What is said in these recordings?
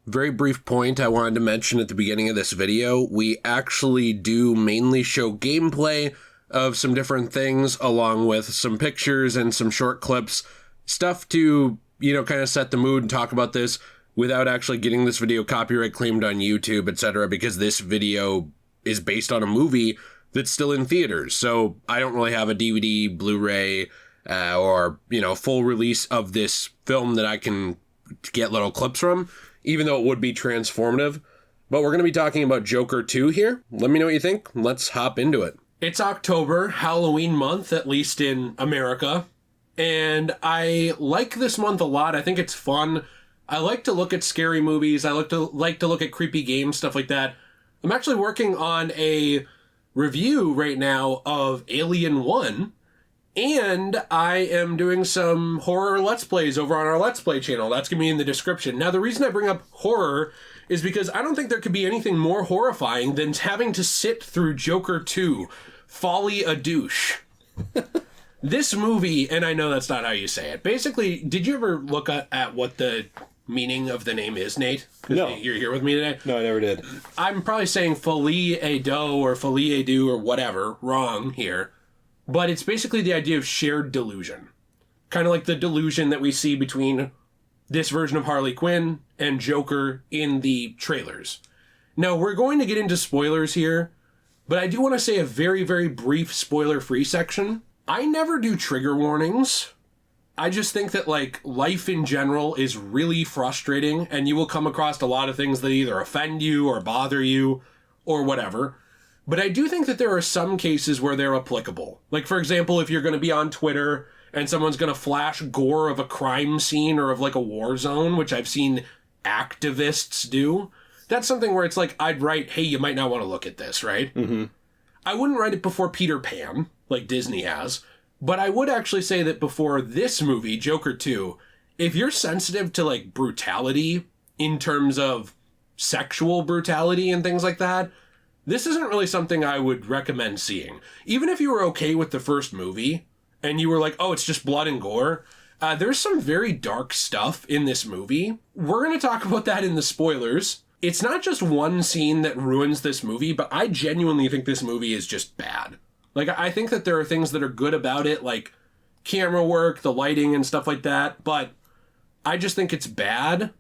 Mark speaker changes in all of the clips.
Speaker 1: Very brief point I wanted to mention at the beginning of this video. We actually do mainly show gameplay of some different things along with some pictures and some short clips. Stuff to, kind of set the mood and talk about this without actually getting this video copyright claimed on YouTube, etc. because this video is based on a movie that's still in theaters. So I don't really have a DVD, Blu-ray, or, full release of this film that I can get little clips from, even though it would be transformative. But we're going to be talking about Joker 2 here. Let me know what you think. Let's hop into it. It's October, Halloween month, at least in America. And I like this month a lot. I think it's fun. I like to look at scary movies. I like to look at creepy games, stuff like that. I'm actually working on a review right now of Alien 1. And I am doing some horror Let's Plays over on our Let's Play channel. That's going to be in the description. Now, the reason I bring up horror is because I don't think there could be anything more horrifying than having to sit through Joker 2, Folie À Deux. This movie, and I know that's not how you say it. Basically, did you ever look at what the meaning of the name is, Nate?
Speaker 2: No.
Speaker 1: You're here with me today?
Speaker 2: No, I never did.
Speaker 1: I'm probably saying Folie À Deux or Folie À Deux or whatever wrong here. But it's basically the idea of shared delusion. Kind of like the delusion that we see between this version of Harley Quinn and Joker in the trailers. Now, we're going to get into spoilers here, but I do want to say a very, very brief spoiler-free section. I never do trigger warnings. I just think that, life in general is really frustrating, and you will come across a lot of things that either offend you or bother you or whatever. But I do think that there are some cases where they're applicable. Like, for example, if you're going to be on Twitter and someone's going to flash gore of a crime scene or of, a war zone, which I've seen activists do, that's something where it's I'd write, hey, you might not want to look at this, right?
Speaker 2: Mm-hmm.
Speaker 1: I wouldn't write it before Peter Pan, like Disney has, but I would actually say that before this movie, Joker 2, if you're sensitive to, brutality in terms of sexual brutality and things like that, this isn't really something I would recommend seeing. Even if you were okay with the first movie, and you were like, oh, it's just blood and gore, there's some very dark stuff in this movie. We're going to talk about that in the spoilers. It's not just one scene that ruins this movie, but I genuinely think this movie is just bad. I think that there are things that are good about it, like camera work, the lighting, and stuff like that, but I just think it's bad.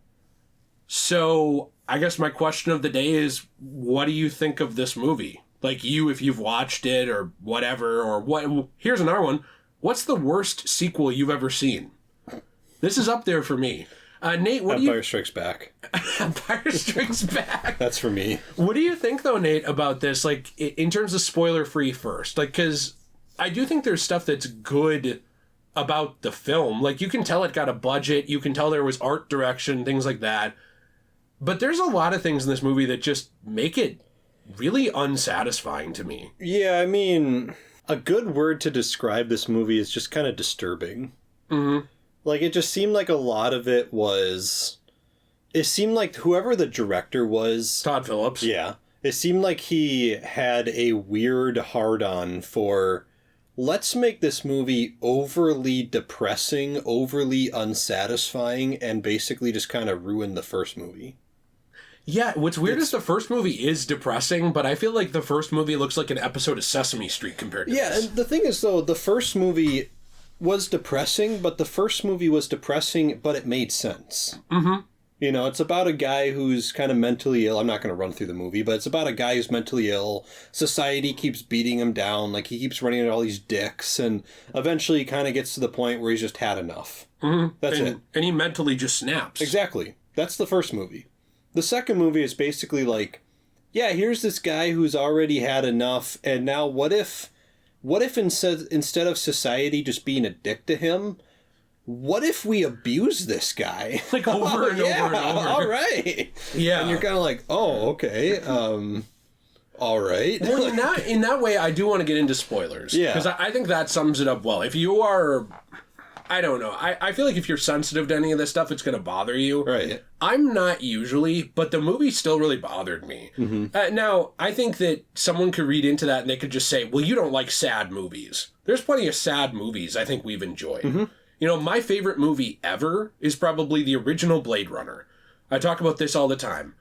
Speaker 1: So I guess my question of the day is, what do you think of this movie? If you've watched it or whatever, or what? Here's another one. What's the worst sequel you've ever seen? This is up there for me. Nate, what do you...
Speaker 2: Empire Strikes Back.
Speaker 1: Empire Strikes Back.
Speaker 2: That's for me.
Speaker 1: What do you think, though, Nate, about this, in terms of spoiler-free first? Because I do think there's stuff that's good about the film. You can tell it got a budget. You can tell there was art direction, things like that. But there's a lot of things in this movie that just make it really unsatisfying to me.
Speaker 2: Yeah, I mean, a good word to describe this movie is just kind of disturbing.
Speaker 1: Mm-hmm.
Speaker 2: It just seemed like a lot of it was... It seemed like whoever the director was...
Speaker 1: Todd Phillips.
Speaker 2: Yeah. It seemed like he had a weird hard-on for... Let's make this movie overly depressing, overly unsatisfying, and basically just kind of ruin the first movie.
Speaker 1: Yeah, what's weird is the first movie is depressing, but I feel like the first movie looks like an episode of Sesame Street compared to this.
Speaker 2: Yeah, and the thing is, though, the first movie was depressing, but the first movie was depressing, but it made sense.
Speaker 1: Mm-hmm.
Speaker 2: It's about a guy who's kind of mentally ill. I'm not going to run through the movie, but it's about a guy who's mentally ill. Society keeps beating him down. He keeps running into all these dicks, and eventually he kind of gets to the point where he's just had enough.
Speaker 1: Mm-hmm.
Speaker 2: That's it.
Speaker 1: And he mentally just snaps.
Speaker 2: Exactly. That's the first movie. The second movie is basically yeah, here's this guy who's already had enough, and now what if instead of society just being a dick to him, what if we abuse this guy?
Speaker 1: Over and over and over.
Speaker 2: All right.
Speaker 1: Yeah.
Speaker 2: And you're kind of oh, okay. All right.
Speaker 1: Well, in that way, I do want to get into spoilers.
Speaker 2: Yeah.
Speaker 1: Because I think that sums it up well. If you are... I don't know. I feel like if you're sensitive to any of this stuff, it's going to bother you.
Speaker 2: Right.
Speaker 1: I'm not usually, but the movie still really bothered me.
Speaker 2: Mm-hmm.
Speaker 1: Now, I think that someone could read into that and they could just say, well, you don't like sad movies. There's plenty of sad movies I think we've enjoyed.
Speaker 2: Mm-hmm.
Speaker 1: My favorite movie ever is probably the original Blade Runner. I talk about this all the time.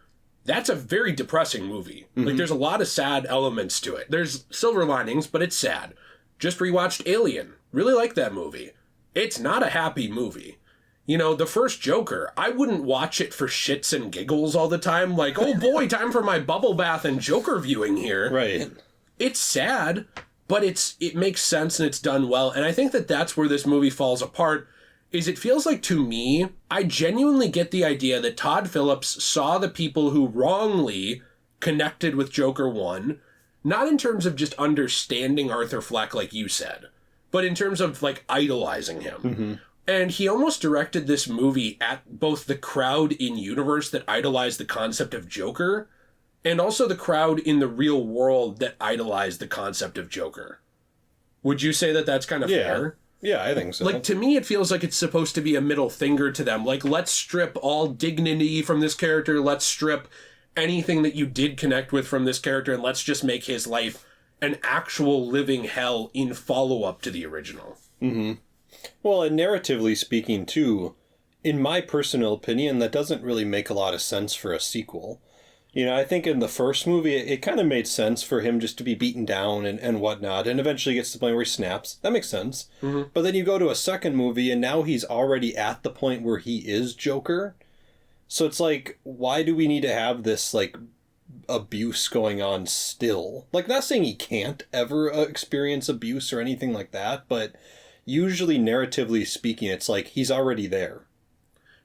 Speaker 1: That's a very depressing movie. Like, there's a lot of sad elements to it. There's silver linings, but it's sad. Just rewatched Alien. Really like that movie. It's not a happy movie. You know, the first Joker, I wouldn't watch it for shits and giggles all the time. Like, oh boy, time for my bubble bath and Joker viewing here.
Speaker 2: Right.
Speaker 1: It's sad, but it makes sense and it's done well. And I think that that's where this movie falls apart, is it feels like, to me, I genuinely get the idea that Todd Phillips saw the people who wrongly connected with Joker 1, not in terms of just understanding Arthur Fleck, like you said, but in terms of, like, idolizing him. And he almost directed this movie at both the crowd in universe that idolized the concept of Joker, and also the crowd in the real world that idolized the concept of Joker. Would you say that that's kind of fair?
Speaker 2: Yeah, I think so.
Speaker 1: Like, to me, it feels like it's supposed to be a middle finger to them. Like, let's strip all dignity from this character. Let's strip anything that you did connect with from this character, and let's just make his life an actual living hell in follow-up to the original.
Speaker 2: Well, and narratively speaking, too, in my personal opinion, that doesn't really make a lot of sense for a sequel. You know, I think in the first movie, it kind of made sense for him just to be beaten down and whatnot, and eventually gets to the point where he snaps. That makes sense. But then you go to a second movie, and now he's already at the point where he is Joker. So it's like, why do we need to have this, like, abuse going on still? Like, not saying he can't ever experience abuse or anything like that, but usually, narratively speaking, it's like he's already there.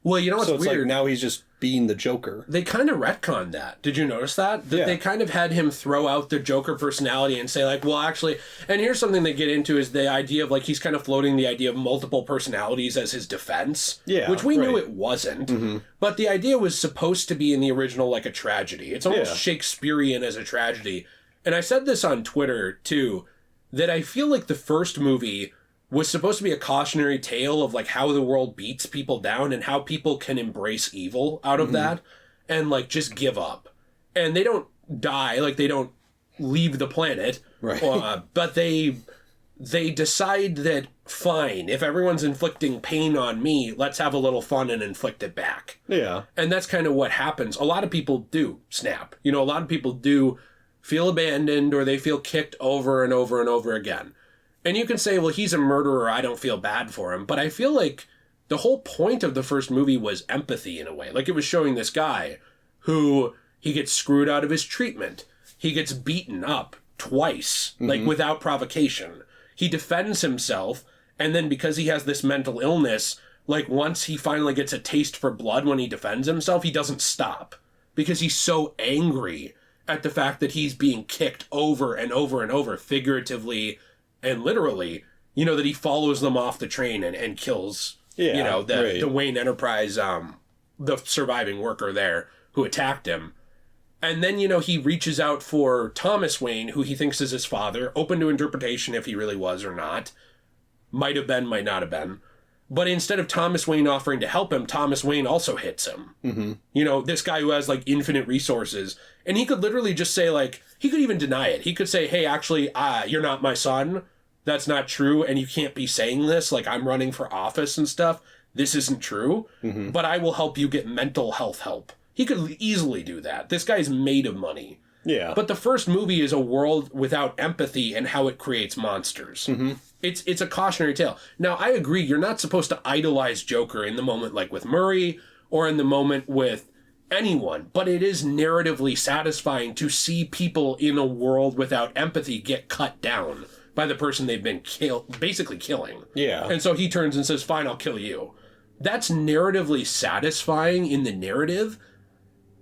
Speaker 1: Well, you know what's
Speaker 2: so it's
Speaker 1: weird?
Speaker 2: Like now he's just being the Joker.
Speaker 1: They kind of retconned that. Did you notice that? That they kind of had him throw out the Joker personality and say, like, well, actually, and here's something they get into is the idea of, like, he's kind of floating the idea of multiple personalities as his defense. Yeah. Which we knew it wasn't. But the idea was supposed to be in the original, like, a tragedy. It's almost Shakespearean as a tragedy. And I said this on Twitter, too, that I feel like the first movie was supposed to be a cautionary tale of, like, how the world beats people down and how people can embrace evil out of that and, like, just give up. And they don't die, like, they don't leave the planet. Right. But they decide that, fine, if everyone's inflicting pain on me, let's have a little fun and inflict it back. Yeah. And that's kind of what happens. A lot of people do snap. You know, a lot of people do feel abandoned or they feel kicked over and over and over again. And you can say, well, he's a murderer, I don't feel bad for him. But I feel like the whole point of the first movie was empathy in a way. Like, it was showing this guy who, he gets screwed out of his treatment. He gets beaten up twice, like, without provocation. He defends himself, and then because he has this mental illness, like, once he finally gets a taste for blood when he defends himself, he doesn't stop. Because he's so angry at the fact that he's being kicked over and over and over, figuratively and literally, you know, that he follows them off the train and kills, you know, the Wayne Enterprise, the surviving worker there who attacked him. And then, you know, he reaches out for Thomas Wayne, who he thinks is his father, open to interpretation if he really was or not. Might have been, might not have been. But instead of Thomas Wayne offering to help him, Thomas Wayne also hits him. You know, this guy who has, like, infinite resources. And he could literally just say, like, he could even deny it. He could say, hey, actually, you're not my son. That's not true, and you can't be saying this, like, I'm running for office and stuff. This isn't true, but I will help you get mental health help. He could easily do that. This guy's made of money. Yeah. But the first movie is a world without empathy and how it creates monsters. It's a cautionary tale. Now, I agree, you're not supposed to idolize Joker in the moment, like with Murray, or in the moment with anyone, but it is narratively satisfying to see people in a world without empathy get cut down by the person they've been basically killing. Yeah. And so he turns and says, fine, I'll kill you. That's narratively satisfying in the narrative.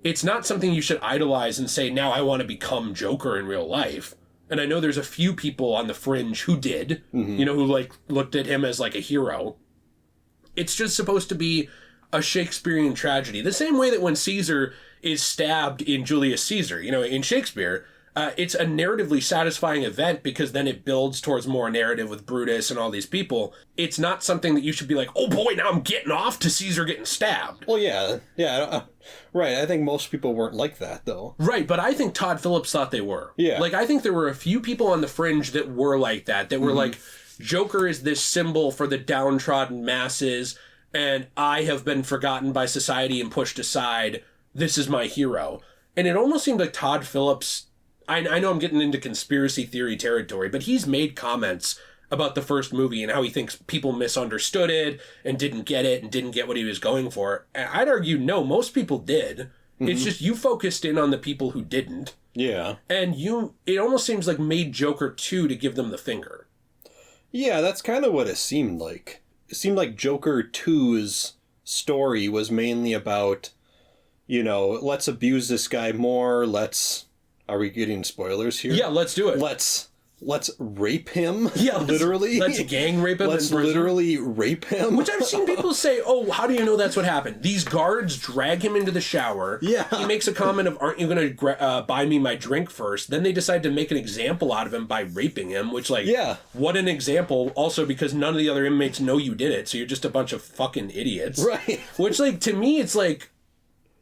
Speaker 1: It's not something you should idolize and say, now I want to become Joker in real life. And I know there's a few people on the fringe who did, you know, who, like, looked at him as, like, a hero. It's just supposed to be a Shakespearean tragedy. The same way that when Caesar is stabbed in Julius Caesar, you know, in Shakespeare, it's a narratively satisfying event because then it builds towards more narrative with Brutus and all these people. It's not something that you should be like, oh boy, now I'm getting off to Caesar getting stabbed.
Speaker 2: Well, yeah, right. I think most people weren't like that, though.
Speaker 1: Right, but I think Todd Phillips thought they were. Yeah. Like, I think there were a few people on the fringe that were like that were like, Joker is this symbol for the downtrodden masses, and I have been forgotten by society and pushed aside. This is my hero. And it almost seemed like Todd Phillips, I know I'm getting into conspiracy theory territory, but he's made comments about the first movie and how he thinks people misunderstood it and didn't get it and didn't get what he was going for. And I'd argue, no, most people did. It's just you focused in on the people who didn't.
Speaker 2: Yeah.
Speaker 1: And it almost seems like made Joker 2 to give them the finger.
Speaker 2: Yeah, that's kind of what it seemed like. It seemed like Joker 2's story was mainly about, let's abuse this guy more, are we getting spoilers here?
Speaker 1: Yeah, let's do it.
Speaker 2: Let's rape him.
Speaker 1: Yeah,
Speaker 2: literally.
Speaker 1: Let's gang rape him.
Speaker 2: Let's literally rape him.
Speaker 1: Which I've seen people say, oh, how do you know that's what happened? These guards drag him into the shower.
Speaker 2: Yeah.
Speaker 1: He makes a comment of, aren't you going to buy me my drink first? Then they decide to make an example out of him by raping him, which, what an example. Also, because none of the other inmates know you did it, so you're just a bunch of fucking idiots.
Speaker 2: Right.
Speaker 1: Which, to me, it's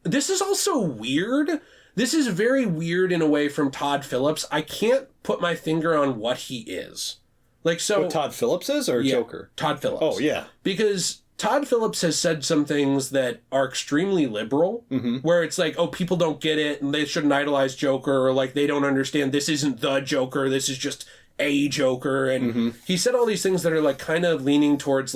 Speaker 1: this is also weird. This is very weird in a way from Todd Phillips. I can't put my finger on what he is. What
Speaker 2: Todd Phillips is or Joker?
Speaker 1: Todd Phillips.
Speaker 2: Oh, yeah.
Speaker 1: Because Todd Phillips has said some things that are extremely liberal, where it's people don't get it and they shouldn't idolize Joker, or they don't understand this isn't the Joker, this is just a Joker. And he said all these things that are kind of leaning towards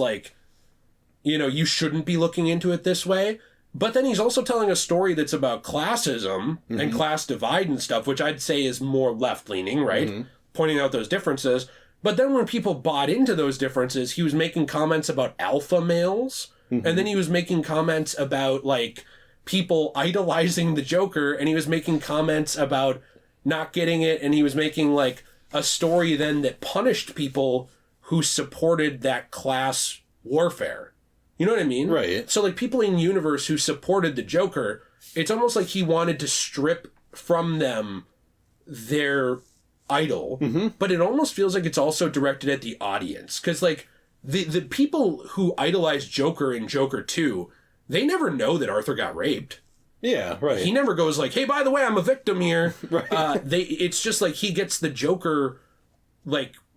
Speaker 1: you shouldn't be looking into it this way. But then he's also telling a story that's about classism and class divide and stuff, which I'd say is more left-leaning, right? Pointing out those differences. But then when people bought into those differences, he was making comments about alpha males. And then he was making comments about, people idolizing the Joker. And he was making comments about not getting it. And he was making, a story then that punished people who supported that class warfare. You know what I mean?
Speaker 2: Right.
Speaker 1: So, people in universe who supported the Joker, it's almost like he wanted to strip from them their idol, but it almost feels like it's also directed at the audience. Because, the people who idolize Joker in Joker 2, they never know that Arthur got raped.
Speaker 2: Yeah, right.
Speaker 1: He never goes hey, by the way, I'm a victim here.
Speaker 2: Right.
Speaker 1: It's just he gets the Joker,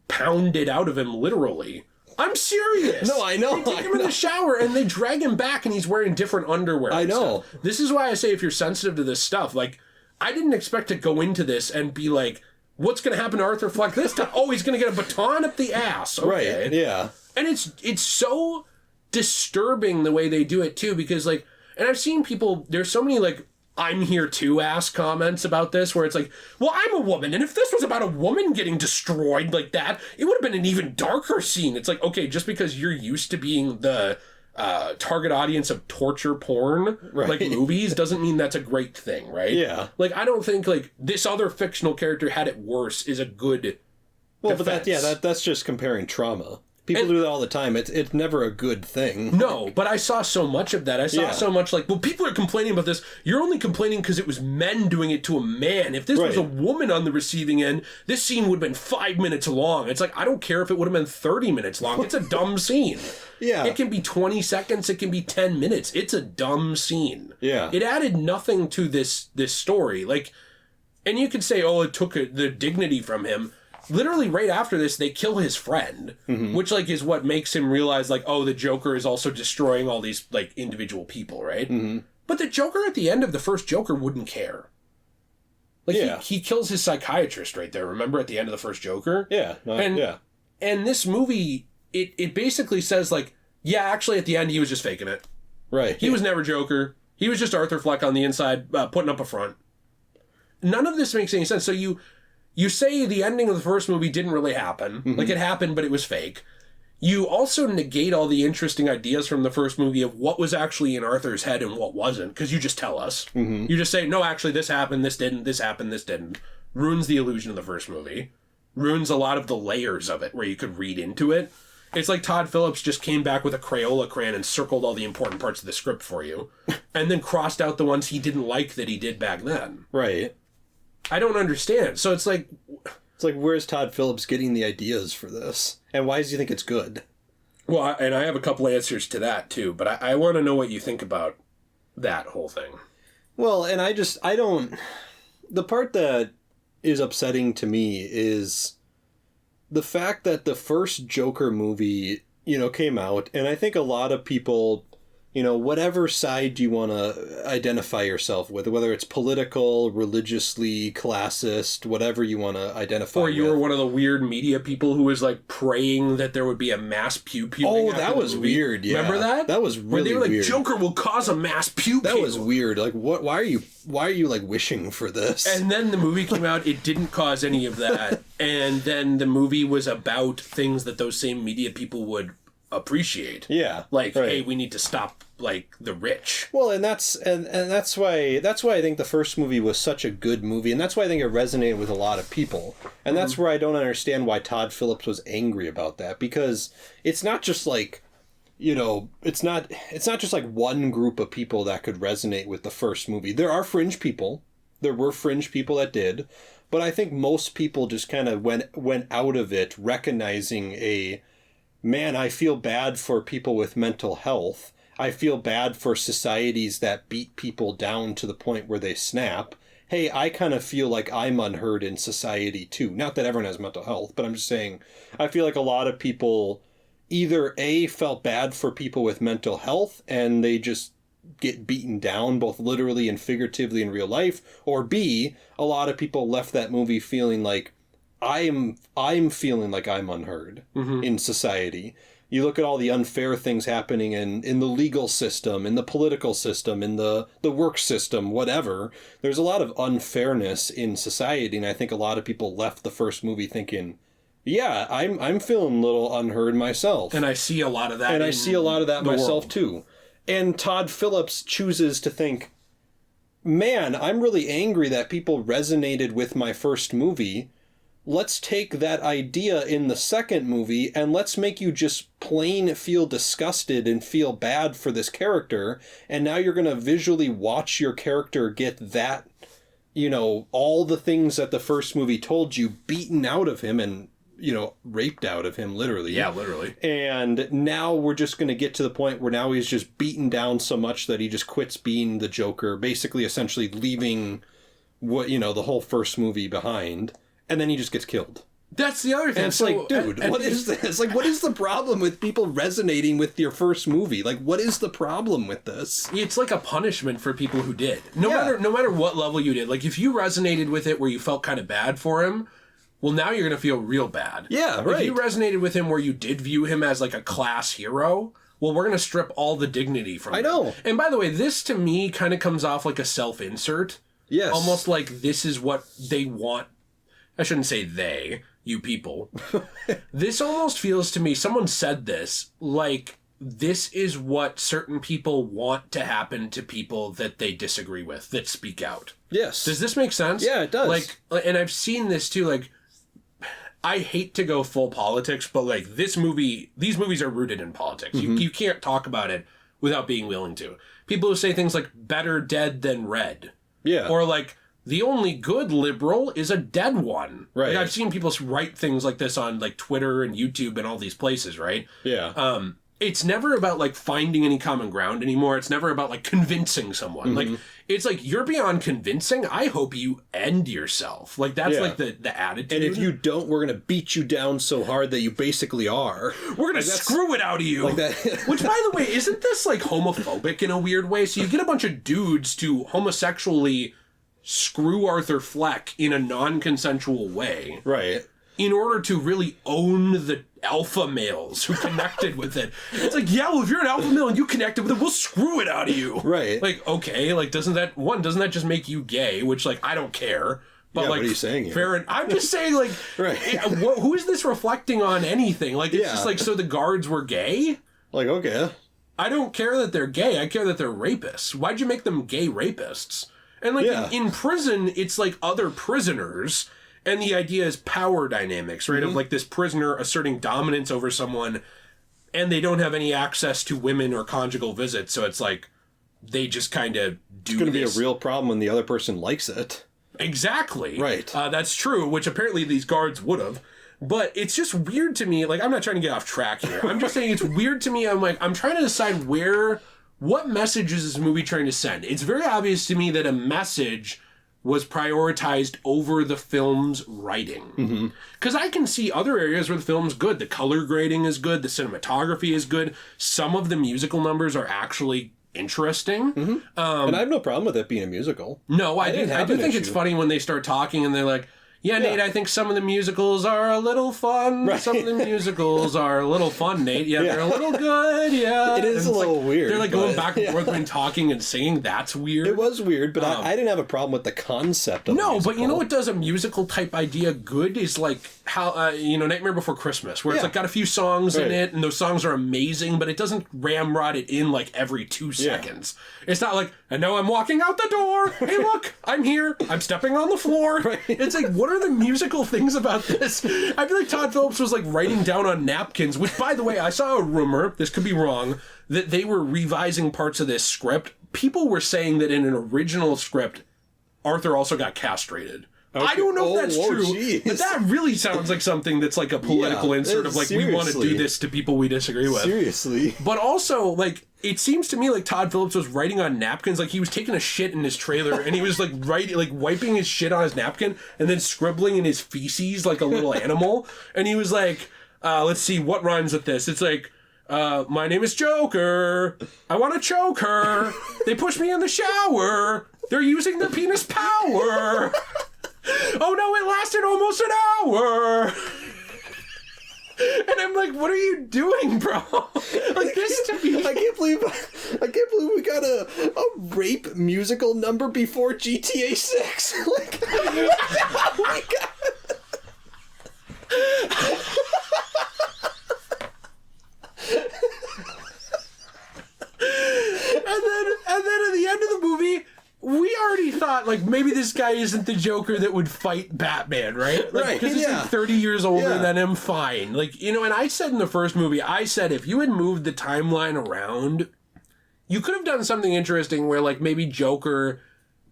Speaker 1: pounded out of him literally. I'm serious.
Speaker 2: No, I know.
Speaker 1: They take him in the shower and they drag him back and he's wearing different underwear.
Speaker 2: I know.
Speaker 1: Stuff. This is why I say if you're sensitive to this stuff, I didn't expect to go into this and be what's going to happen to Arthur Fleck this time? Oh, he's going to get a baton up the ass. Okay.
Speaker 2: Right, yeah.
Speaker 1: And it's so disturbing the way they do it too, because and I've seen people, there's so many I'm here too ass comments about this where it's well, I'm a woman, and if this was about a woman getting destroyed like that, it would have been an even darker scene. It's okay, just because you're used to being the target audience of torture porn, movies, doesn't mean that's a great thing, right?
Speaker 2: Yeah.
Speaker 1: I don't think this other fictional character had it worse is a good defense.
Speaker 2: But that's just comparing trauma. People do that all the time. It's never a good thing.
Speaker 1: No, but I saw so much of that. I saw so much well, people are complaining about this. You're only complaining because it was men doing it to a man. If this was a woman on the receiving end, this scene would have been 5 minutes long. It's I don't care if it would have been 30 minutes long. It's a dumb scene.
Speaker 2: Yeah.
Speaker 1: It can be 20 seconds. It can be 10 minutes. It's a dumb scene.
Speaker 2: Yeah.
Speaker 1: It added nothing to this story. And you could say, oh, it took the dignity from him. Literally right after this, they kill his friend, which is what makes him realize oh, the Joker is also destroying all these individual people, right? But the Joker at the end of the first Joker wouldn't care. He kills his psychiatrist right there. Remember at the end of the first Joker?
Speaker 2: Yeah.
Speaker 1: And this movie, it basically says yeah, actually at the end he was just faking it.
Speaker 2: Right.
Speaker 1: He was never Joker. He was just Arthur Fleck on the inside, putting up a front. None of this makes any sense. So you say the ending of the first movie didn't really happen. It happened, but it was fake. You also negate all the interesting ideas from the first movie of what was actually in Arthur's head and what wasn't, because you just tell us. You just say, no, actually, this happened, this didn't, this happened, this didn't. Ruins the illusion of the first movie. Ruins a lot of the layers of it where you could read into it. It's Todd Phillips just came back with a Crayola crayon and circled all the important parts of the script for you, and then crossed out the ones he didn't like that he did back then.
Speaker 2: Right.
Speaker 1: I don't understand. So it's
Speaker 2: where's Todd Phillips getting the ideas for this? And why does he think it's good?
Speaker 1: Well, and I have a couple answers to that, too. But I want to know what you think about that whole thing.
Speaker 2: Well, and I don't... The part that is upsetting to me is the fact that the first Joker movie, came out, and I think a lot of people whatever side do you want to identify yourself with, whether it's political, religiously, classist, whatever you want to identify with.
Speaker 1: Or you were one of the weird media people who was like praying that there would be a mass pew-pewing.
Speaker 2: Oh, that was weird, yeah.
Speaker 1: Remember that?
Speaker 2: That was really weird.
Speaker 1: They were like, Joker will cause a mass pew-pew.
Speaker 2: That was weird. Like, what? Why are you like wishing for this?
Speaker 1: And then the movie came out, it didn't cause any of that. And then the movie was about things that those same media people would appreciate.
Speaker 2: Yeah.
Speaker 1: Like,
Speaker 2: right.
Speaker 1: hey, we need to stop like the rich.
Speaker 2: Well, and that's why I think the first movie was such a good movie, and that's why I think it resonated with a lot of people. And that's where I don't understand why Todd Phillips was angry about that, because it's not just like, it's not just like one group of people that could resonate with the first movie. There are fringe people. There were fringe people that did, but I think most people just kind of went out of it recognizing man, I feel bad for people with mental health. I feel bad for societies that beat people down to the point where they snap. Hey, I kind of feel like I'm unheard in society too. Not that everyone has mental health, but I'm just saying, I feel like a lot of people either felt bad for people with mental health and they just get beaten down both literally and figuratively in real life, or B, a lot of people left that movie feeling like, I'm feeling like I'm unheard in society. You look at all the unfair things happening in the legal system, in the political system, in the work system, whatever. There's a lot of unfairness in society, and I think a lot of people left the first movie thinking, yeah, I'm feeling a little unheard myself.
Speaker 1: And I see a lot of that.
Speaker 2: And I see a lot of that myself
Speaker 1: world.
Speaker 2: Too. And Todd Phillips chooses to think, man, I'm really angry that people resonated with my first movie. Let's take that idea in the second movie and let's make you just plain feel disgusted and feel bad for this character. And now you're going to visually watch your character get that, all the things that the first movie told you beaten out of him and, raped out of him, literally.
Speaker 1: Yeah, literally.
Speaker 2: And now we're just going to get to the point where now he's just beaten down so much that he just quits being the Joker, basically essentially leaving the whole first movie behind. And then he just gets killed.
Speaker 1: That's the other thing.
Speaker 2: And it's like, dude, what is this? Like, what is the problem with people resonating with your first movie? Like, what is the problem with this?
Speaker 1: It's like a punishment for people who did. No matter what level you did. Like, if you resonated with it where you felt kind of bad for him, well, now you're going to feel real bad.
Speaker 2: Yeah, right.
Speaker 1: If you resonated with him where you did view him as like a class hero, well, we're going to strip all the dignity from him. I
Speaker 2: know.
Speaker 1: And by the way, this to me kind of comes off like a self-insert.
Speaker 2: Yes.
Speaker 1: Almost like this is what they want. I shouldn't say they, you people. This almost feels to me, someone said this, like this is what certain people want to happen to people that they disagree with, that speak out.
Speaker 2: Yes.
Speaker 1: Does this make sense?
Speaker 2: Yeah, it does.
Speaker 1: Like, and I've seen this too, like, I hate to go full politics, but like these movies are rooted in politics. You can't talk about it without being willing to. People who say things like better dead than red.
Speaker 2: Yeah.
Speaker 1: Or like, the only good liberal is a dead one.
Speaker 2: Right.
Speaker 1: Like, I've seen people write things like this on like Twitter and YouTube and all these places, right?
Speaker 2: Yeah.
Speaker 1: It's never about like finding any common ground anymore. It's never about like convincing someone. Like, it's like, you're beyond convincing. I hope you end yourself. Like, that's like the attitude.
Speaker 2: And if you don't, we're going to beat you down so hard that you basically are.
Speaker 1: We're going to screw it out of you.
Speaker 2: Like that.
Speaker 1: Which, by the way, isn't this like homophobic in a weird way? So you get a bunch of dudes to homosexually screw Arthur Fleck in a non-consensual way.
Speaker 2: Right.
Speaker 1: In order to really own the alpha males who connected with it. It's like, yeah, well, if you're an alpha male and you connected with it, we'll screw it out of you.
Speaker 2: Right.
Speaker 1: Like, okay, like, doesn't that just make you gay? Which, like, I don't care. But,
Speaker 2: yeah,
Speaker 1: like,
Speaker 2: what are you saying here?
Speaker 1: I'm just saying, like,
Speaker 2: right.
Speaker 1: Who is this reflecting on anything? Like, it's just like, so the guards were gay?
Speaker 2: Like, okay.
Speaker 1: I don't care that they're gay. I care that they're rapists. Why'd you make them gay rapists? And, like, in prison, it's, like, other prisoners, and the idea is power dynamics, right? Of, like, this prisoner asserting dominance over someone, and they don't have any access to women or conjugal visits, so it's like, they just kind of do
Speaker 2: It's going to be a real problem when the other person likes it.
Speaker 1: Exactly.
Speaker 2: Right.
Speaker 1: That's true, which apparently these guards would have. But it's just weird to me. Like, I'm not trying to get off track here. I'm just saying it's weird to me. I'm trying to decide what message is this movie trying to send? It's very obvious to me that a message was prioritized over the film's writing. Because I can see other areas where the film's good. The color grading is good. The cinematography is good. Some of the musical numbers are actually interesting.
Speaker 2: And I have no problem with it being a musical.
Speaker 1: No, I do think it's funny when they start talking and they're like, yeah, Nate, I think some of the musicals are a little fun. Right. Some of the musicals are a little fun, Nate. Yeah, they're a little good, yeah.
Speaker 2: It is a little weird.
Speaker 1: They're like going back and forth between talking and singing. That's weird.
Speaker 2: It was weird, but I didn't have a problem with the concept of it.
Speaker 1: No, but you know what does a musical type idea good is like how, Nightmare Before Christmas, where it's like got a few songs in it, and those songs are amazing, but it doesn't ramrod it in like every 2 seconds. It's not like, and now I'm walking out the door. Hey, look, I'm here. I'm stepping on the floor. Right. It's like, what are the musical things about this? I feel like Todd Phillips was like writing down on napkins, which, by the way, I saw a rumor, this could be wrong, that they were revising parts of this script. People were saying that in an original script, Arthur also got castrated. Okay. I don't know if that's true, but that really sounds like something that's like a political insert of like, we want to do this to people we disagree with.
Speaker 2: Seriously.
Speaker 1: But also, like, it seems to me like Todd Phillips was writing on napkins, like he was taking a shit in his trailer and he was like wiping his shit on his napkin and then scribbling in his feces like a little animal. And he was like, let's see, what rhymes with this? It's like, my name is Joker. I want to choke her. They push me in the shower. They're using their penis power. Oh no, it lasted almost an hour. And I'm like, what are you doing, bro? Like this to me.
Speaker 2: I can't believe we got a rape musical number before GTA 6. Like, oh my god.
Speaker 1: and then at the end of the movie, we already thought, like, maybe this guy isn't the Joker that would fight Batman, right? Like,
Speaker 2: right.
Speaker 1: Because he's like 30 years older than him, fine. Like, and I said in the first movie, if you had moved the timeline around, you could have done something interesting where, like, maybe Joker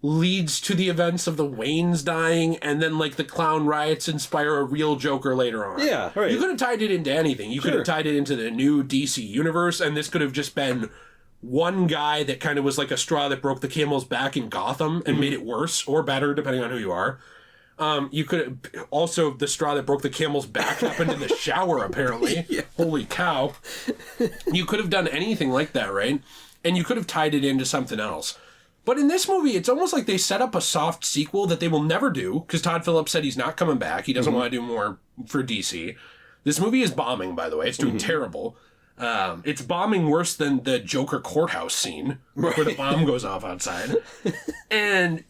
Speaker 1: leads to the events of the Waynes dying, and then, like, the clown riots inspire a real Joker later on.
Speaker 2: Yeah, right.
Speaker 1: You could have tied it into anything. You could have tied it into the new DC universe, and this could have just been one guy that kind of was like a straw that broke the camel's back in Gotham and made it worse or better, depending on who you are. You could also, the straw that broke the camel's back happened in the shower, apparently. Holy cow. You could have done anything like that, right? And you could have tied it into something else. But in this movie, it's almost like they set up a soft sequel that they will never do, because Todd Phillips said he's not coming back. He doesn't want to do more for DC. This movie is bombing, by the way. It's doing terrible. It's bombing worse than the Joker courthouse scene where the bomb goes off outside. And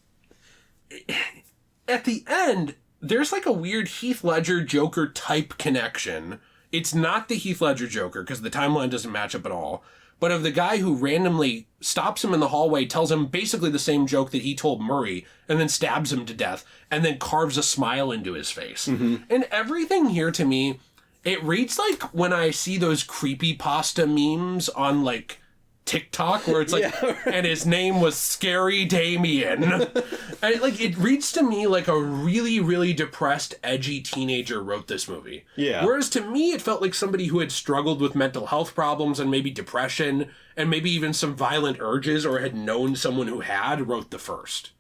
Speaker 1: at the end, there's like a weird Heath Ledger Joker type connection. It's not the Heath Ledger Joker because the timeline doesn't match up at all, but of the guy who randomly stops him in the hallway, tells him basically the same joke that he told Murray, and then stabs him to death, and then carves a smile into his face. And everything here to me, it reads like when I see those creepypasta memes on, like, TikTok, where it's like, and his name was Scary Damien. And, like, it reads to me like a really, really depressed, edgy teenager wrote this movie. Yeah. Whereas to me, it felt like somebody who had struggled with mental health problems and maybe depression and maybe even some violent urges or had known someone who had wrote the first.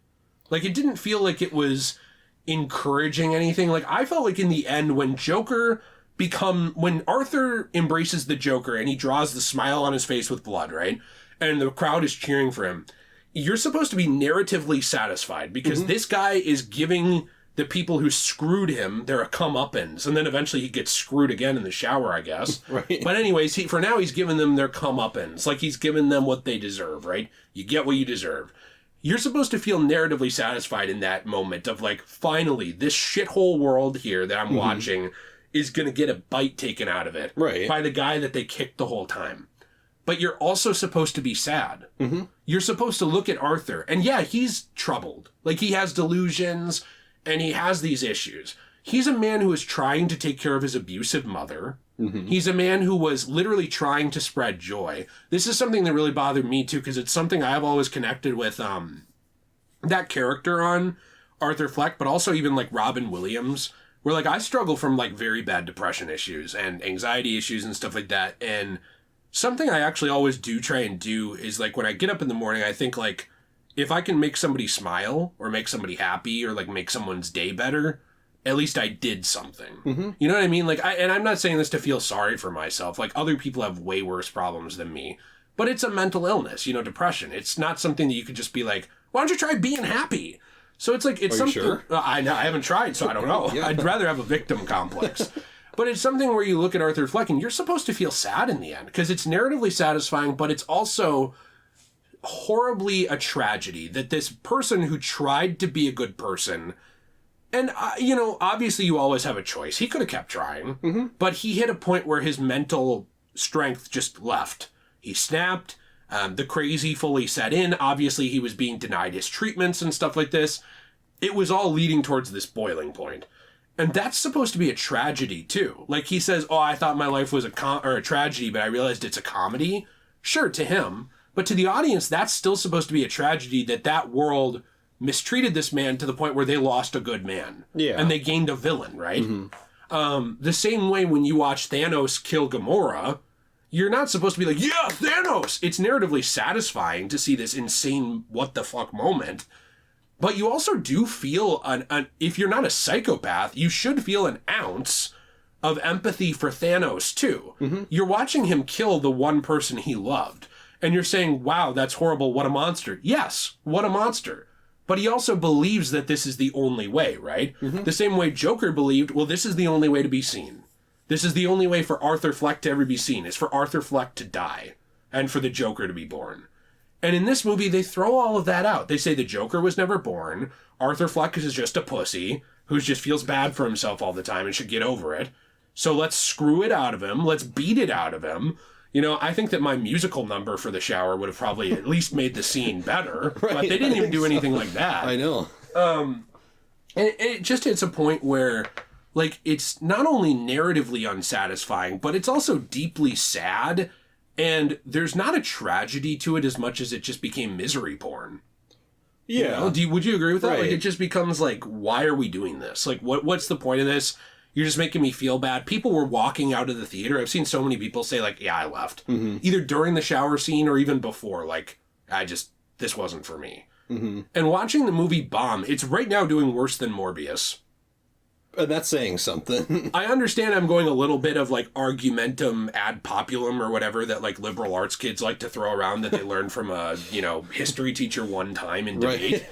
Speaker 1: Like, it didn't feel like it was encouraging anything. Like, I felt like in the end, when when Arthur embraces the Joker and he draws the smile on his face with blood, right? And the crowd is cheering for him. You're supposed to be narratively satisfied because this guy is giving the people who screwed him their comeuppance. And then eventually he gets screwed again in the shower, I guess. Right. But anyways, for now he's giving them their comeuppance. Like he's giving them what they deserve, right? You get what you deserve. You're supposed to feel narratively satisfied in that moment of like, finally, this shithole world here that I'm watching is going to get a bite taken out of it by the guy that they kicked the whole time. But you're also supposed to be sad. You're supposed to look at Arthur, and yeah, he's troubled. Like, he has delusions, and he has these issues. He's a man who is trying to take care of his abusive mother. He's a man who was literally trying to spread joy. This is something that really bothered me, too, because it's something I've always connected with that character on Arthur Fleck, but also even, like, Robin Williams, where, like, I struggle from, like, very bad depression issues and anxiety issues and stuff like that. And something I actually always do try and do is, like, when I get up in the morning, I think, like, if I can make somebody smile or make somebody happy or like make someone's day better, at least I did something. You know what I mean? Like, and I'm not saying this to feel sorry for myself. Like, other people have way worse problems than me. But it's a mental illness, depression. It's not something that you could just be like, why don't you try being happy? So it's like, it's something...
Speaker 2: Sure?
Speaker 1: I haven't tried, so I don't know.
Speaker 2: Yeah.
Speaker 1: I'd rather have a victim complex. But it's something where you look at Arthur Fleck and you're supposed to feel sad in the end. Because it's narratively satisfying, but it's also horribly a tragedy that this person who tried to be a good person... And, obviously you always have a choice. He could have kept trying, but he hit a point where his mental strength just left. He snapped. The crazy fully set in. Obviously, he was being denied his treatments and stuff like this. It was all leading towards this boiling point. And that's supposed to be a tragedy, too. Like, he says, I thought my life was a tragedy, but I realized it's a comedy. Sure, to him. But to the audience, that's still supposed to be a tragedy that world mistreated this man to the point where they lost a good man.
Speaker 2: Yeah.
Speaker 1: And they gained a villain, right? The same way when you watch Thanos kill Gamora, you're not supposed to be like, yeah, Thanos! It's narratively satisfying to see this insane what-the-fuck moment. But you also do feel, if you're not a psychopath, you should feel an ounce of empathy for Thanos, too. You're watching him kill the one person he loved. And you're saying, wow, that's horrible, what a monster. Yes, what a monster. But he also believes that this is the only way, right? The same way Joker believed, well, this is the only way to be seen. This is the only way for Arthur Fleck to ever be seen, is for Arthur Fleck to die, and for the Joker to be born. And in this movie, they throw all of that out. They say the Joker was never born, Arthur Fleck is just a pussy, who just feels bad for himself all the time and should get over it. So let's screw it out of him, let's beat it out of him. I think that my musical number for the shower would have probably at least made the scene better, right, but they didn't even do anything like that.
Speaker 2: I know.
Speaker 1: And it just hits a point where... like, it's not only narratively unsatisfying, but it's also deeply sad, and there's not a tragedy to it as much as it just became misery porn.
Speaker 2: Yeah.
Speaker 1: Would you agree with that?
Speaker 2: Right.
Speaker 1: Like, it just becomes like, why are we doing this? Like, what's the point of this? You're just making me feel bad. People were walking out of the theater. I've seen so many people say, like, yeah, I left. Either during the shower scene or even before. Like, this wasn't for me. And watching the movie bomb, it's right now doing worse than Morbius.
Speaker 2: And that's saying something.
Speaker 1: I understand I'm going a little bit of, like, argumentum ad populum or whatever that, like, liberal arts kids like to throw around that they learned from a, history teacher one time in debate.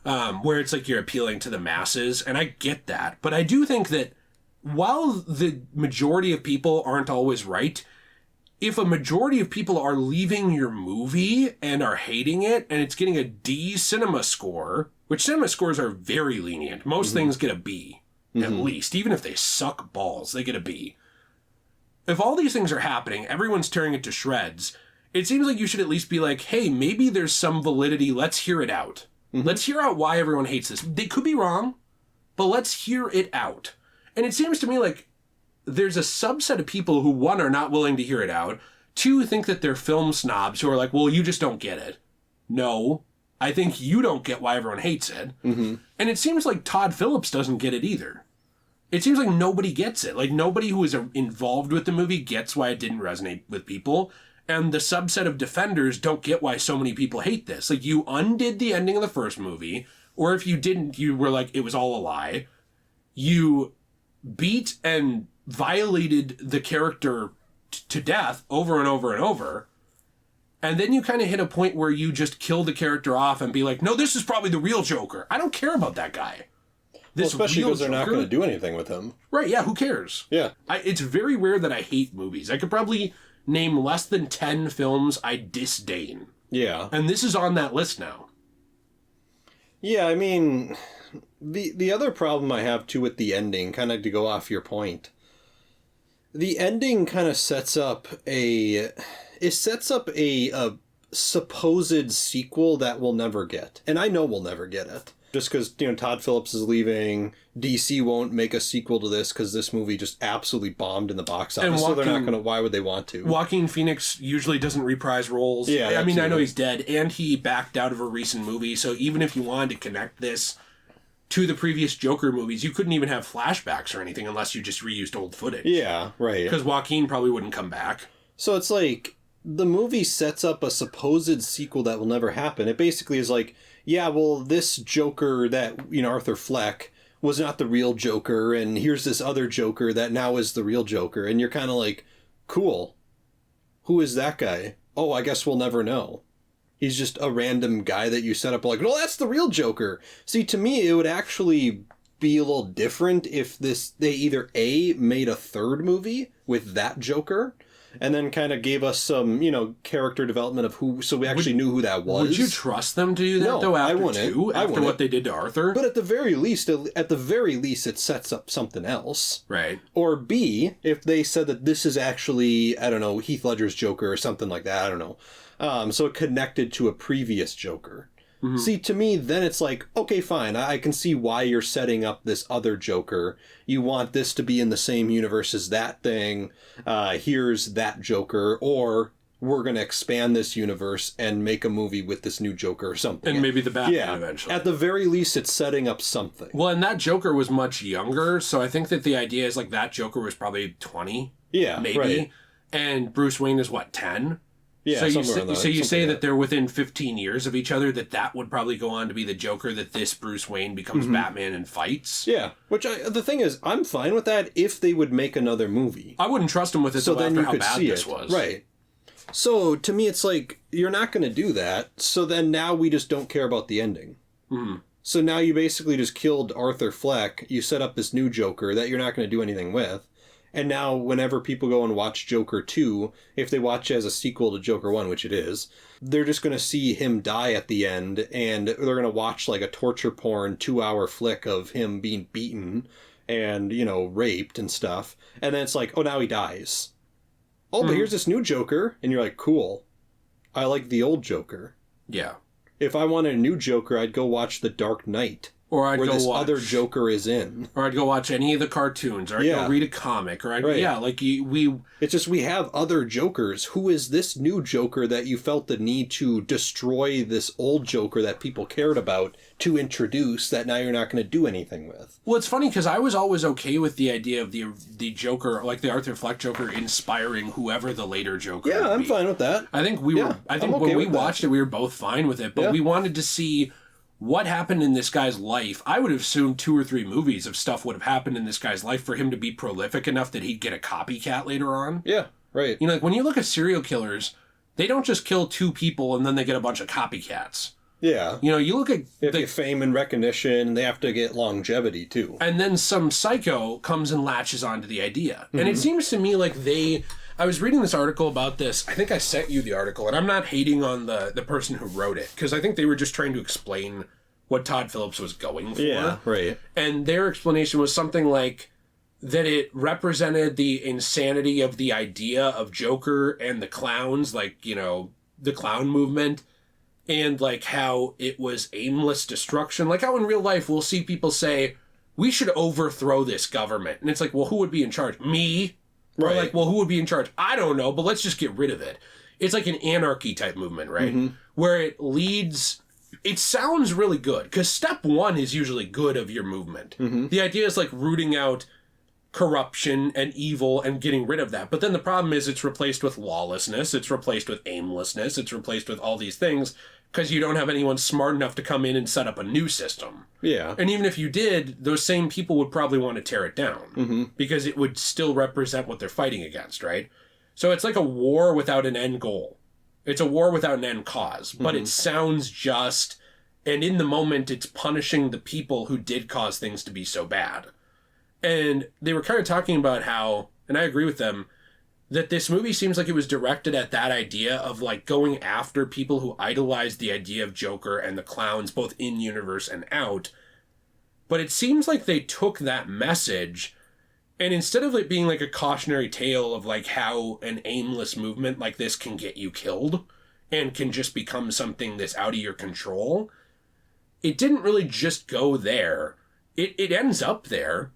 Speaker 1: Right. Where it's like you're appealing to the masses. And I get that. But I do think that while the majority of people aren't always right, if a majority of people are leaving your movie and are hating it and it's getting a D cinema score, which cinema scores are very lenient. Most things get a B. At least, even if they suck balls, they get a B. If all these things are happening, everyone's tearing it to shreds, it seems like you should at least be like, hey, maybe there's some validity, let's hear it out. Let's hear out why everyone hates this. They could be wrong, but let's hear it out. And it seems to me like there's a subset of people who, one, are not willing to hear it out, two, think that they're film snobs who are like, well, you just don't get it. No, I think you don't get why everyone hates it. And it seems like Todd Phillips doesn't get it either. It seems like nobody gets it. Like, nobody who is involved with the movie gets why it didn't resonate with people. And the subset of defenders don't get why so many people hate this. Like, you undid the ending of the first movie, or if you didn't, you were like, it was all a lie. You beat and violated the character to death over and over and over. And then you kind of hit a point where you just kill the character off and be like, no, this is probably the real Joker. I don't care about that guy. This
Speaker 2: especially
Speaker 1: real
Speaker 2: because they're not
Speaker 1: Joker-
Speaker 2: going to do anything with him.
Speaker 1: Right, yeah, who cares?
Speaker 2: Yeah.
Speaker 1: It's very rare that I hate movies. I could probably name less than 10 films I disdain.
Speaker 2: Yeah.
Speaker 1: And this is on that list now.
Speaker 2: Yeah, I mean, the other problem I have, too, with the ending, kind of to go off your point, the ending kind of sets up a supposed sequel that we'll never get. And I know we'll never get it. Just because, Todd Phillips is leaving, DC won't make a sequel to this because this movie just absolutely bombed in the box office. So they're not going to, why would they want to?
Speaker 1: Joaquin Phoenix usually doesn't reprise roles.
Speaker 2: Yeah,
Speaker 1: I mean, I know he's dead, and he backed out of a recent movie, so even if you wanted to connect this to the previous Joker movies, you couldn't even have flashbacks or anything unless you just reused old footage.
Speaker 2: Yeah, right.
Speaker 1: Because Joaquin probably wouldn't come back.
Speaker 2: So it's like, the movie sets up a supposed sequel that will never happen. It basically is like, yeah, well, this Joker that, Arthur Fleck was not the real Joker, and here's this other Joker that now is the real Joker. And you're kind of like, cool. Who is that guy? Oh, I guess we'll never know. He's just a random guy that you set up like, no, that's the real Joker. See, to me, it would actually be a little different if they either A, made a third movie with that Joker, and then kind of gave us some, character development of who, so we actually knew who that was.
Speaker 1: Would you trust them to do that, though, after what they did to Arthur?
Speaker 2: But at the very least, it sets up something else.
Speaker 1: Right.
Speaker 2: Or B, if they said that this is actually, I don't know, Heath Ledger's Joker or something like that, I don't know. So it connected to a previous Joker. Mm-hmm. See, to me, then it's like, okay, fine. I can see why you're setting up this other Joker. You want this to be in the same universe as that thing. Here's that Joker. Or we're going to expand this universe and make a movie with this new Joker or something.
Speaker 1: And maybe the Batman eventually.
Speaker 2: At the very least, it's setting up something.
Speaker 1: Well, and that Joker was much younger. So I think that the idea is like that Joker was probably 20.
Speaker 2: Yeah,
Speaker 1: maybe. Right. And Bruce Wayne is what, 10?
Speaker 2: Yeah,
Speaker 1: so you say that they're within 15 years of each other, that would probably go on to be the Joker, that this Bruce Wayne becomes Batman and fights?
Speaker 2: Yeah, the thing is, I'm fine with that if they would make another movie.
Speaker 1: I wouldn't trust them with it, so then after how bad this was.
Speaker 2: Right. So, to me, it's like, you're not going to do that, so then now we just don't care about the ending. Mm-hmm. So now you basically just killed Arthur Fleck, you set up this new Joker that you're not going to do anything with. And now, whenever people go and watch Joker 2, if they watch it as a sequel to Joker 1, which it is, they're just going to see him die at the end, and they're going to watch like a torture porn 2-hour flick of him being beaten and, raped and stuff. And then it's like, oh, now he dies. Oh, but here's this new Joker. And you're like, cool. I like the old Joker.
Speaker 1: Yeah.
Speaker 2: If I wanted a new Joker, I'd go watch The Dark Knight.
Speaker 1: Or I'd
Speaker 2: where
Speaker 1: go
Speaker 2: this
Speaker 1: watch,
Speaker 2: other Joker is in.
Speaker 1: Or I'd go watch any of the cartoons. Or I'd go read a comic. Or
Speaker 2: It's just we have other Jokers. Who is this new Joker that you felt the need to destroy this old Joker that people cared about to introduce that now you're not going to do anything with?
Speaker 1: Well, it's funny because I was always okay with the idea of the Joker, like the Arthur Fleck Joker, inspiring whoever the later Joker would be.
Speaker 2: I'm fine with that.
Speaker 1: I think when we watched it, we were both fine with it. But we wanted to see what happened in this guy's life. I would have assumed 2 or 3 movies of stuff would have happened in this guy's life for him to be prolific enough that he'd get a copycat later on.
Speaker 2: Yeah, right.
Speaker 1: Like when you look at serial killers, they don't just kill 2 people and then they get a bunch of copycats.
Speaker 2: Yeah.
Speaker 1: You look at
Speaker 2: they have to get fame and recognition, and they have to get longevity too.
Speaker 1: And then some psycho comes and latches onto the idea. And it seems to me like I was reading this article about this. I think I sent you the article, and I'm not hating on the person who wrote it, because I think they were just trying to explain what Todd Phillips was going for.
Speaker 2: Yeah, right.
Speaker 1: And their explanation was something like that it represented the insanity of the idea of Joker and the clowns, like, the clown movement, and like how it was aimless destruction. Like how in real life we'll see people say, we should overthrow this government. And it's like, well, who would be in charge? Me? Right. Or like, well, who would be in charge? I don't know, but let's just get rid of it. It's like an anarchy type movement, right? Mm-hmm. Where it leads... It sounds really good, because step 1 is usually good of your movement. Mm-hmm. The idea is like rooting out corruption and evil and getting rid of that. But then the problem is it's replaced with lawlessness, it's replaced with aimlessness, it's replaced with all these things, because you don't have anyone smart enough to come in and set up a new system.
Speaker 2: Yeah.
Speaker 1: And even if you did, those same people would probably want to tear it down, because it would still represent what they're fighting against, right? So it's like a war without an end goal. It's a war without an end cause, but it sounds just, and in the moment, it's punishing the people who did cause things to be so bad. And they were kind of talking about how, and I agree with them, that this movie seems like it was directed at that idea of like going after people who idolized the idea of Joker and the clowns, both in universe and out. But it seems like they took that message, and instead of it being like a cautionary tale of like how an aimless movement like this can get you killed and can just become something that's out of your control, it didn't really just go there. It ends up there,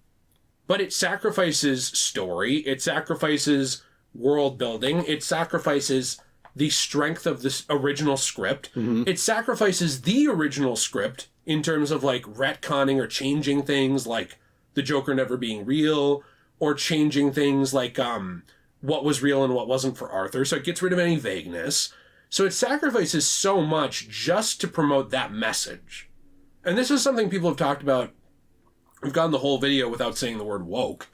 Speaker 1: but it sacrifices story, it sacrifices world building, it sacrifices the strength of this original script, it sacrifices the original script in terms of like retconning or changing things like the Joker never being real, or changing things like what was real and what wasn't for Arthur. So it gets rid of any vagueness. So it sacrifices so much just to promote that message. And this is something people have talked about. We've gotten the whole video without saying the word woke.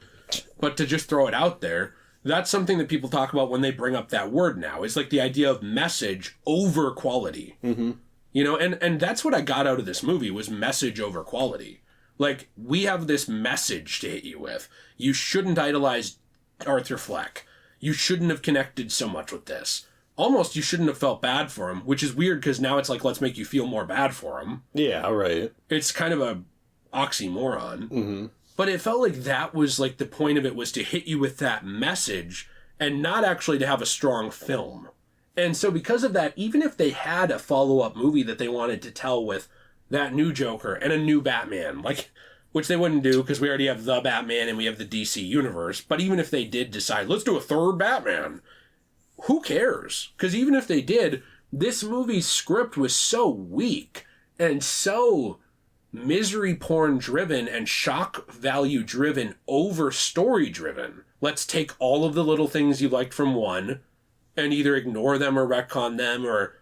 Speaker 1: But to just throw it out there, that's something that people talk about when they bring up that word now. It's like the idea of message over quality.
Speaker 2: Mm-hmm.
Speaker 1: You know, and that's what I got out of this movie was message over quality. Like, we have this message to hit you with. You shouldn't idolize Arthur Fleck. You shouldn't have connected so much with this. Almost you shouldn't have felt bad for him, which is weird because now it's like, let's make you feel more bad for him.
Speaker 2: Yeah, right.
Speaker 1: It's kind of a oxymoron.
Speaker 2: Mm-hmm.
Speaker 1: But it felt like that was like the point of it was to hit you with that message and not actually to have a strong film. And so because of that, even if they had a follow-up movie that they wanted to tell with that new Joker and a new Batman, like, which they wouldn't do because we already have the Batman and we have the DC universe. But even if they did decide, let's do a third Batman, who cares? Because even if they did, this movie's script was so weak and so misery porn driven and shock value driven over story driven. Let's take all of the little things you liked from one and either ignore them or retcon them or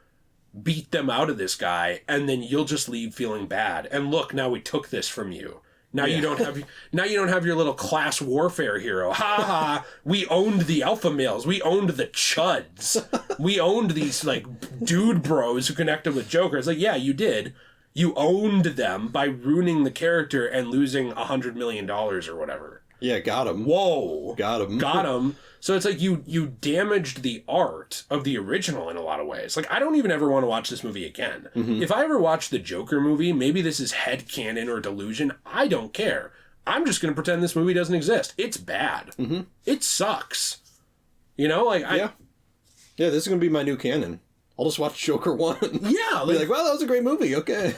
Speaker 1: beat them out of this guy, and then you'll just leave feeling bad. And look, now we took this from you. Now you don't have your little class warfare hero. Ha ha! We owned the alpha males. We owned the chuds. We owned these like dude bros who connected with Joker. It's like, yeah, you did. You owned them by ruining the character and losing $100 million or whatever.
Speaker 2: Yeah, got him.
Speaker 1: Whoa.
Speaker 2: Got him.
Speaker 1: Got him. So it's like you damaged the art of the original in a lot of ways. Like, I don't even ever want to watch this movie again. Mm-hmm. If I ever watch the Joker movie, maybe this is headcanon or delusion. I don't care. I'm just going to pretend this movie doesn't exist. It's bad. Mm-hmm. It sucks. You know, like,
Speaker 2: Yeah, this is going to be my new canon. I'll just watch Joker 1.
Speaker 1: Yeah.
Speaker 2: Like, wow, that was a great movie. Okay.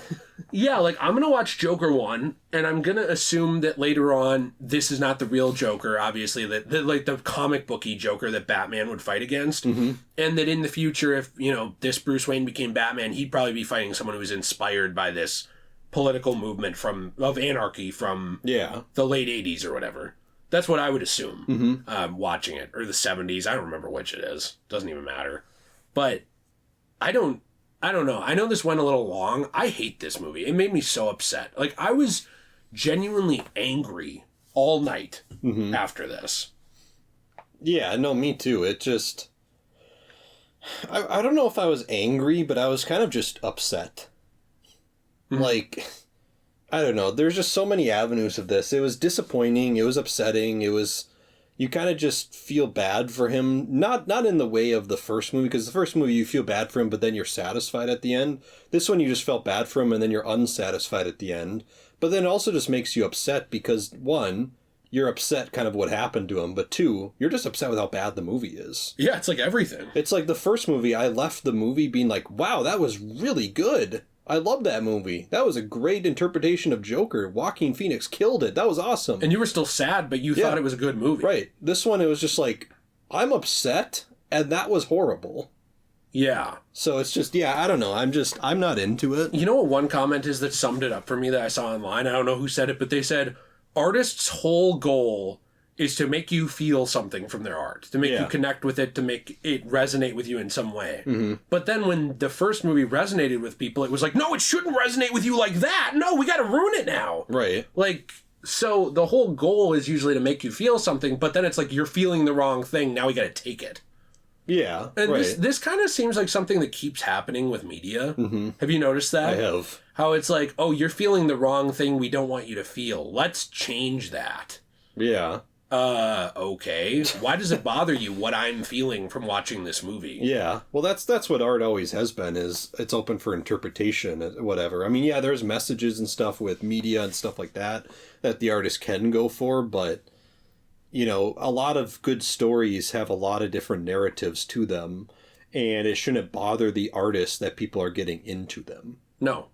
Speaker 1: Yeah, like, I'm going to watch Joker 1, and I'm going to assume that later on, this is not the real Joker, obviously, like the comic booky Joker that Batman would fight against. Mm-hmm. And that in the future, if, you know, this Bruce Wayne became Batman, he'd probably be fighting someone who was inspired by this political movement of anarchy from the late 80s or whatever. That's what I would assume, watching it. Or the 70s. I don't remember which it is. Doesn't even matter. But I don't know. I know this went a little long. I hate this movie. It made me so upset. Like, I was genuinely angry all night after this.
Speaker 2: Yeah, no, me too. It just... I don't know if I was angry, but I was kind of just upset. Mm-hmm. Like, I don't know. There's just so many avenues of this. It was disappointing. It was upsetting. It was... You kind of just feel bad for him, not in the way of the first movie, because the first movie you feel bad for him, but then you're satisfied at the end. This one you just felt bad for him, and then you're unsatisfied at the end. But then it also just makes you upset because, one, you're upset kind of what happened to him, but two, you're just upset with how bad the movie is.
Speaker 1: Yeah, it's like everything.
Speaker 2: It's like the first movie, I left the movie being like, wow, that was really good. I love that movie. That was a great interpretation of Joker. Joaquin Phoenix killed it. That was awesome.
Speaker 1: And you were still sad, but you thought it was a good movie.
Speaker 2: Right. This one, it was just like, I'm upset, and that was horrible.
Speaker 1: Yeah.
Speaker 2: So it's just, I don't know. I'm not into it.
Speaker 1: You know what one comment is that summed it up for me that I saw online? I don't know who said it, but they said, artists' whole goal is to make you feel something from their art, to make you connect with it, to make it resonate with you in some way. Mm-hmm. But then when the first movie resonated with people, it was like, no, it shouldn't resonate with you like that. No, we got to ruin it now.
Speaker 2: Right.
Speaker 1: Like, so the whole goal is usually to make you feel something, but then it's like, you're feeling the wrong thing. Now we got to take it.
Speaker 2: Yeah.
Speaker 1: And
Speaker 2: right.
Speaker 1: this kind of seems like something that keeps happening with media. Mm-hmm. Have you noticed that?
Speaker 2: I have.
Speaker 1: How it's like, oh, you're feeling the wrong thing we don't want you to feel. Let's change that.
Speaker 2: Yeah.
Speaker 1: Okay. Why does it bother you what I'm feeling from watching this movie?
Speaker 2: Yeah. Well, that's what art always has been, is it's open for interpretation, whatever. I mean, yeah, there's messages and stuff with media and stuff like that the artist can go for, but, you know, a lot of good stories have a lot of different narratives to them, and it shouldn't bother the artist that people are getting into them.
Speaker 1: No.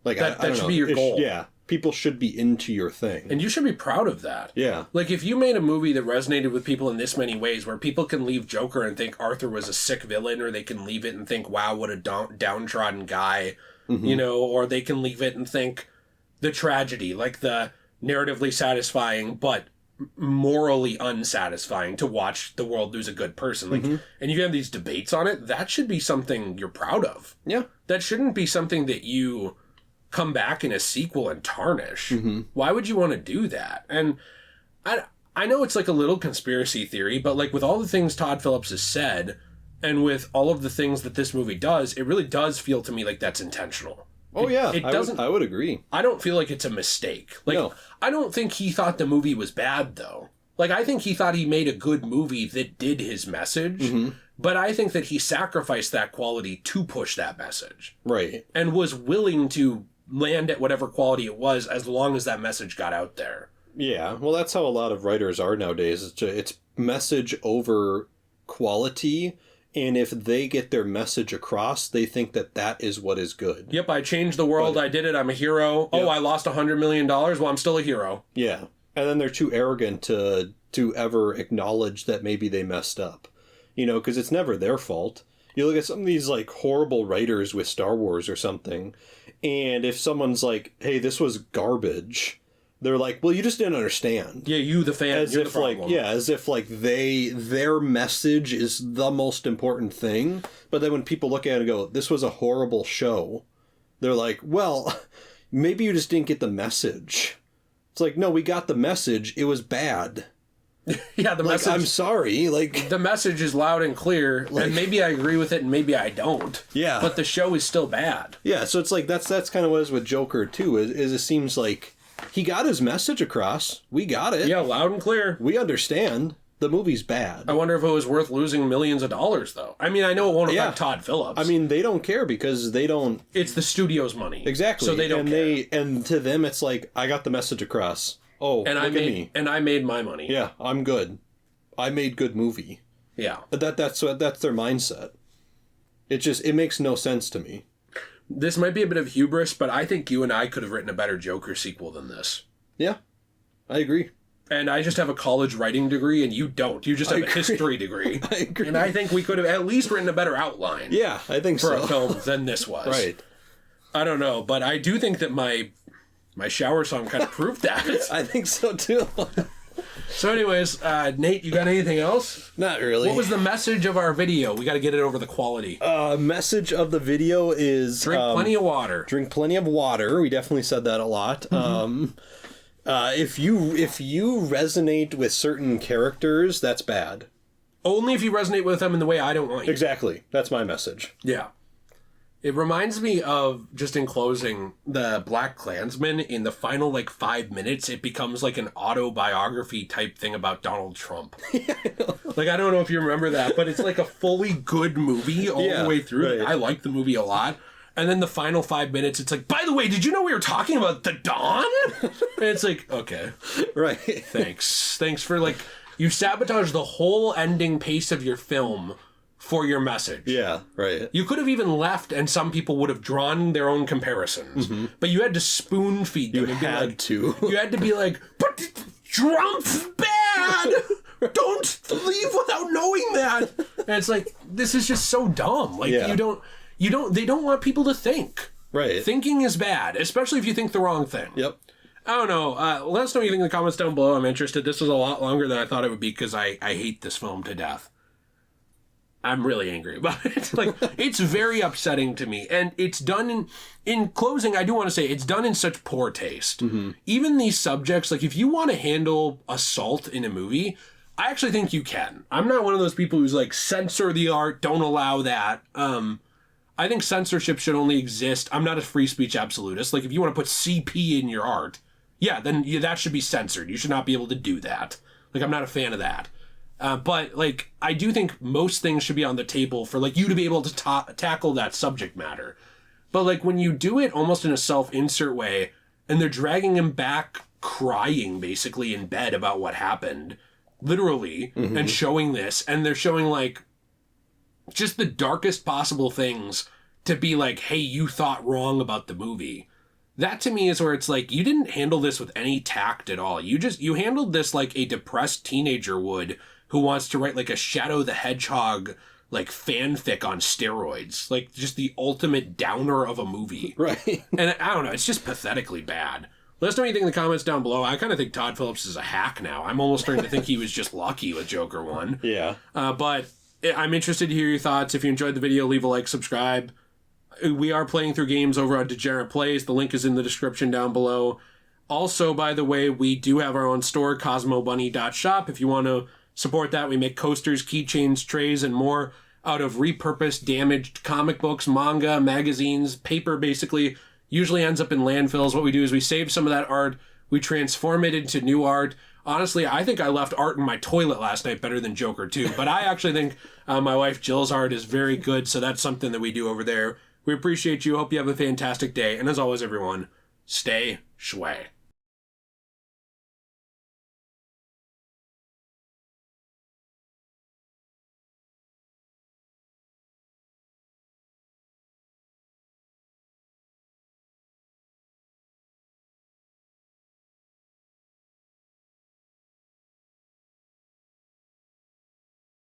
Speaker 2: Like,
Speaker 1: that
Speaker 2: I don't
Speaker 1: should
Speaker 2: know.
Speaker 1: be your goal.
Speaker 2: Yeah. People should be into your thing.
Speaker 1: And you should be proud of that.
Speaker 2: Yeah.
Speaker 1: Like, if you made a movie that resonated with people in this many ways, where people can leave Joker and think Arthur was a sick villain, or they can leave it and think, wow, what a downtrodden guy, you know, or they can leave it and think the tragedy, like the narratively satisfying but morally unsatisfying to watch the world lose a good person. Like, and you have these debates on it, that should be something you're proud of.
Speaker 2: Yeah.
Speaker 1: That shouldn't be something that you come back in a sequel and tarnish. Why would you want to do that? And I know it's like a little conspiracy theory, but like with all the things Todd Phillips has said, and with all of the things that this movie does, it really does feel to me like that's intentional.
Speaker 2: Oh, yeah.
Speaker 1: It doesn't.
Speaker 2: I would agree.
Speaker 1: I don't feel like it's a mistake. Like,
Speaker 2: No.
Speaker 1: I don't think he thought the movie was bad, though. Like, I think he thought he made a good movie that did his message, but I think that he sacrificed that quality to push that message.
Speaker 2: Right.
Speaker 1: And was willing to land at whatever quality it was as long as that message got out there.
Speaker 2: Yeah. Well, that's how a lot of writers are nowadays. It's message over quality. And if they get their message across, they think that that is what is good.
Speaker 1: Yep, I changed the world. I did it. I'm a hero.
Speaker 2: Yep.
Speaker 1: Oh, I lost $100 million. Well, I'm still a hero.
Speaker 2: Yeah. And then they're too arrogant to ever acknowledge that maybe they messed up. You know, because it's never their fault. You look at some of these, like, horrible writers with Star Wars or something, and if someone's like, hey, this was garbage, they're like, well, you just didn't understand.
Speaker 1: Yeah, you, the fan,
Speaker 2: As
Speaker 1: you're
Speaker 2: if,
Speaker 1: the problem.
Speaker 2: like, yeah, as if, like, their message is the most important thing. But then when people look at it and go, this was a horrible show, they're like, well, maybe you just didn't get the message. It's like, no, we got the message. It was bad.
Speaker 1: Yeah, the
Speaker 2: Like,
Speaker 1: message.
Speaker 2: I'm sorry. Like,
Speaker 1: The message is loud and clear, and maybe I agree with it and maybe I don't.
Speaker 2: Yeah.
Speaker 1: But the show is still bad.
Speaker 2: yeah, so it's like, that's kind of what it is with Joker, too, is it seems like he got his message across. We got it.
Speaker 1: Yeah, loud and clear.
Speaker 2: We understand. The movie's bad.
Speaker 1: I wonder if it was worth losing millions of dollars, though. I mean, I know it won't affect Todd Phillips.
Speaker 2: I mean, they don't care because they don't...
Speaker 1: it's the studio's money.
Speaker 2: Exactly.
Speaker 1: So they don't care.
Speaker 2: And to them, it's like, I got the message across. Oh,
Speaker 1: and
Speaker 2: look at me.
Speaker 1: I made my money.
Speaker 2: Yeah, I'm good. I made good movie.
Speaker 1: Yeah.
Speaker 2: That's their mindset. It makes no sense to me.
Speaker 1: This might be a bit of hubris, but I think you and I could have written a better Joker sequel than this.
Speaker 2: Yeah, I agree.
Speaker 1: And I just have a college writing degree, and you don't. You just have a history degree.
Speaker 2: I agree.
Speaker 1: And I think we could have at least written a better outline.
Speaker 2: Yeah, I think
Speaker 1: for
Speaker 2: so.
Speaker 1: a film than this was.
Speaker 2: Right.
Speaker 1: I don't know, but I do think that my shower song kind of proved that.
Speaker 2: I think so too.
Speaker 1: So anyways, Nate, you got anything else?
Speaker 2: Not really.
Speaker 1: What was the message of our video? We got to get it over the quality.
Speaker 2: Message of the video is...
Speaker 1: Drink plenty of water.
Speaker 2: Drink plenty of water. We definitely said that a lot. If you resonate with certain characters, that's bad.
Speaker 1: Only if you resonate with them in the way I don't want you.
Speaker 2: Exactly. That's my message.
Speaker 1: Yeah. It reminds me of, just in closing, the Black Klansman. In the final, 5 minutes, it becomes like an autobiography type thing about Donald Trump. Yeah, I know. I don't know if you remember that, but it's like a fully good movie all the way through.
Speaker 2: Right.
Speaker 1: I like the movie a lot. And then the final 5 minutes, it's like, by the way, did you know we were talking about the Dawn? And it's like, okay.
Speaker 2: Right.
Speaker 1: Thanks. Thanks for, you sabotage the whole ending pace of your film for your message.
Speaker 2: Yeah, right.
Speaker 1: You could have even left and some people would have drawn their own comparisons. But you had to spoon feed them.
Speaker 2: You had to.
Speaker 1: You had to be like, but Trump's bad! Don't leave without knowing that! And it's like, this is just so dumb. They don't want people to think.
Speaker 2: Right.
Speaker 1: Thinking is bad, especially if you think the wrong thing.
Speaker 2: Yep.
Speaker 1: I don't know. Let us know what you think in the comments down below. I'm interested. This was a lot longer than I thought it would be because I hate this film to death. I'm really angry about it. It's very upsetting to me. And it's done in closing, I do want to say, it's done in such poor taste. Even these subjects, if you want to handle assault in a movie, I actually think you can. I'm not one of those people who's censor the art, don't allow that. I think censorship should only exist. I'm not a free speech absolutist. If you want to put CP in your art, then that should be censored. You should not be able to do that. I'm not a fan of that. But I do think most things should be on the table for you to be able to tackle that subject matter. But when you do it almost in a self-insert way, and they're dragging him back crying basically in bed about what happened, literally, and showing this, and they're showing just the darkest possible things to be hey, you thought wrong about the movie. That to me is where it's you didn't handle this with any tact at all. You handled this like a depressed teenager would who wants to write a Shadow the Hedgehog fanfic on steroids. Just the ultimate downer of a movie.
Speaker 2: Right.
Speaker 1: And I don't know, it's just pathetically bad. Let us know what you think in the comments down below. I kind of think Todd Phillips is a hack now. I'm almost starting to think he was just lucky with Joker 1.
Speaker 2: Yeah.
Speaker 1: But I'm interested to hear your thoughts. If you enjoyed the video, leave a like, subscribe. We are playing through games over on Degenerate Plays. The link is in the description down below. Also, by the way, we do have our own store, CosmoBunny.shop. If you want to support that, we make coasters, keychains, trays, and more out of repurposed, damaged comic books, manga, magazines, paper, basically. Usually ends up in landfills. What we do is we save some of that art, we transform it into new art. Honestly, I think I left art in my toilet last night better than Joker 2. But I actually think my wife Jill's art is very good, so that's something that we do over there. We appreciate you. Hope you have a fantastic day. And as always, everyone, stay shway.